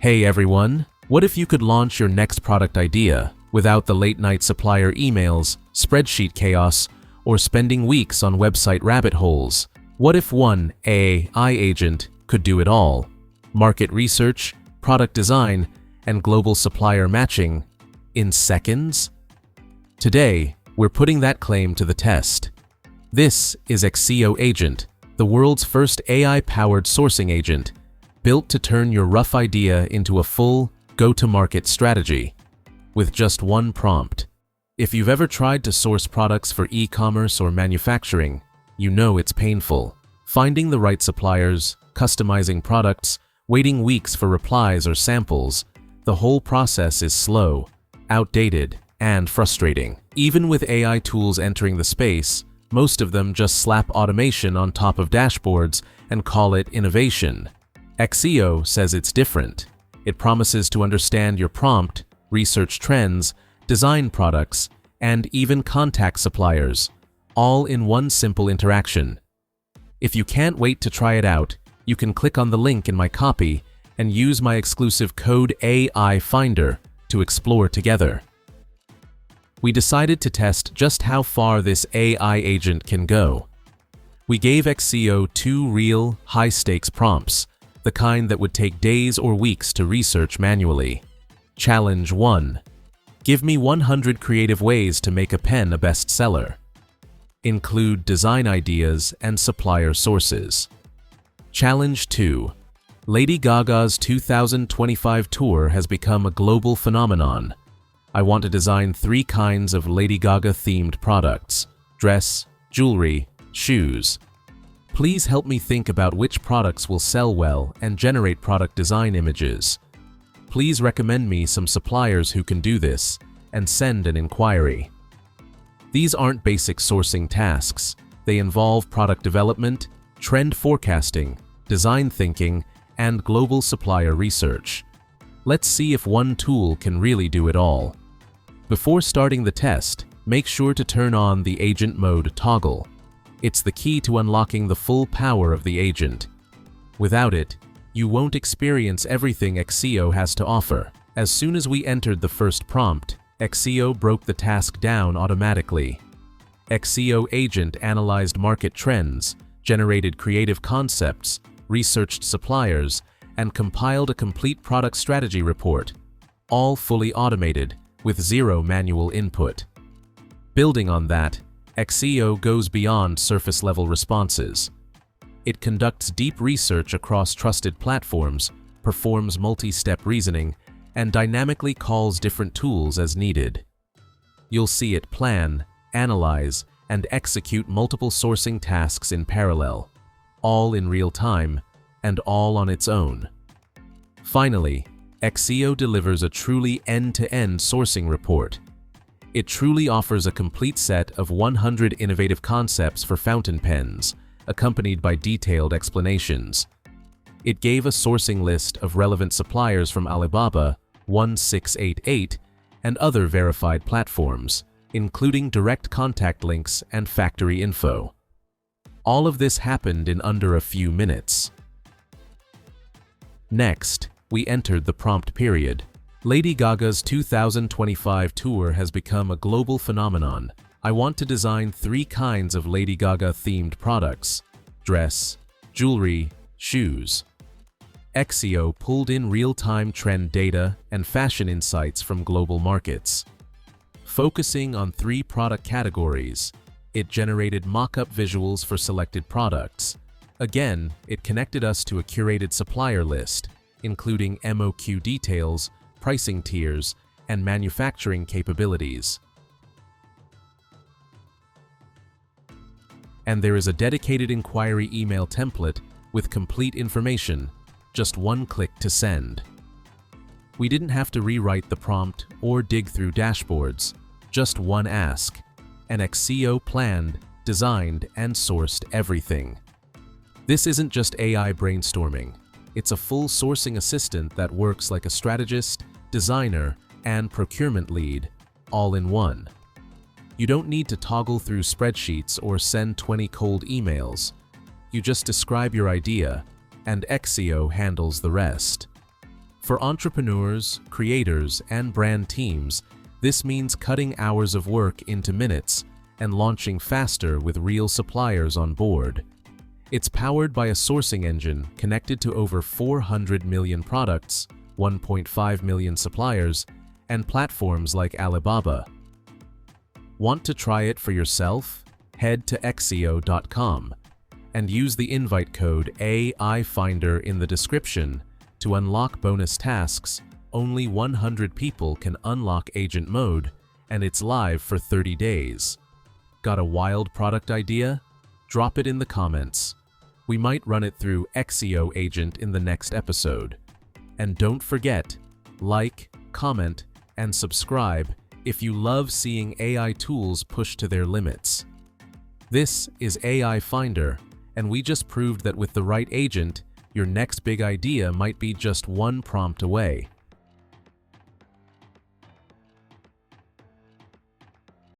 Hey everyone, what if you could launch your next product idea without the late-night supplier emails, spreadsheet chaos, or spending weeks on website rabbit holes? What if one AI agent could do it all? Market research, product design, and global supplier matching in seconds? Today, we're putting that claim to the test. This is Accio Agent, the world's first AI-powered sourcing agent, built to turn your rough idea into a full, go-to-market strategy. With just one prompt. If you've ever tried to source products for e-commerce or manufacturing, you know it's painful. Finding the right suppliers, customizing products, waiting weeks for replies or samples, the whole process is slow, outdated, and frustrating. Even with AI tools entering the space, most of them just slap automation on top of dashboards and call it innovation. Accio says it's different. It promises to understand your prompt, research trends, design products, and even contact suppliers, all in one simple interaction. If you can't wait to try it out, you can click on the link in my copy and use my exclusive code AIfinder to explore together. We decided to test just how far this AI agent can go. We gave Accio 2 real, high-stakes prompts, the kind that would take days or weeks to research manually. Challenge 1. Give me 100 creative ways to make a pen a bestseller. Include design ideas and supplier sources. Challenge 2. Lady Gaga's 2025 tour has become a global phenomenon. I want to design 3 kinds of Lady Gaga-themed products: dress, jewelry, shoes. Please help me think about which products will sell well and generate product design images. Please recommend me some suppliers who can do this, and send an inquiry. These aren't basic sourcing tasks. They involve product development, trend forecasting, design thinking, and global supplier research. Let's see if one tool can really do it all. Before starting the test, make sure to turn on the Agent Mode toggle. It's the key to unlocking the full power of the agent. Without it, you won't experience everything Accio has to offer. As soon as we entered the first prompt, Accio broke the task down automatically. Accio Agent analyzed market trends, generated creative concepts, researched suppliers, and compiled a complete product strategy report, all fully automated, with 0 manual input. Building on that, Accio goes beyond surface-level responses. It conducts deep research across trusted platforms, performs multi-step reasoning, and dynamically calls different tools as needed. You'll see it plan, analyze, and execute multiple sourcing tasks in parallel, all in real time, and all on its own. Finally, Accio delivers a truly end-to-end sourcing report. It truly offers a complete set of 100 innovative concepts for fountain pens, accompanied by detailed explanations. It gave a sourcing list of relevant suppliers from Alibaba, 1688, and other verified platforms, including direct contact links and factory info. All of this happened in under a few minutes. Next, we entered the prompt period. Lady Gaga's 2025 tour has become a global phenomenon. I want to design 3 kinds of Lady Gaga-themed products: dress, jewelry, shoes. Accio pulled in real-time trend data and fashion insights from global markets. Focusing on 3 product categories, it generated mock-up visuals for selected products. Again, it connected us to a curated supplier list, including MOQ details, pricing tiers, and manufacturing capabilities. And there is a dedicated inquiry email template with complete information, just one click to send. We didn't have to rewrite the prompt or dig through dashboards, just one ask, and Accio planned, designed, and sourced everything. This isn't just AI brainstorming. It's a full sourcing assistant that works like a strategist, designer, and procurement lead, all in one. You don't need to toggle through spreadsheets or send 20 cold emails. You just describe your idea, and Accio handles the rest. For entrepreneurs, creators, and brand teams, this means cutting hours of work into minutes and launching faster with real suppliers on board. It's powered by a sourcing engine connected to over 400 million products, 1.5 million suppliers, and platforms like Alibaba. Want to try it for yourself? Head to Accio.com and use the invite code AIFinder in the description to unlock bonus tasks. Only 100 people can unlock agent mode, and it's live for 30 days. Got a wild product idea? Drop it in the comments. We might run it through Accio Agent in the next episode. And don't forget, like, comment, and subscribe if you love seeing AI tools pushed to their limits. This is AI Finder, and we just proved that with the right agent, your next big idea might be just one prompt away.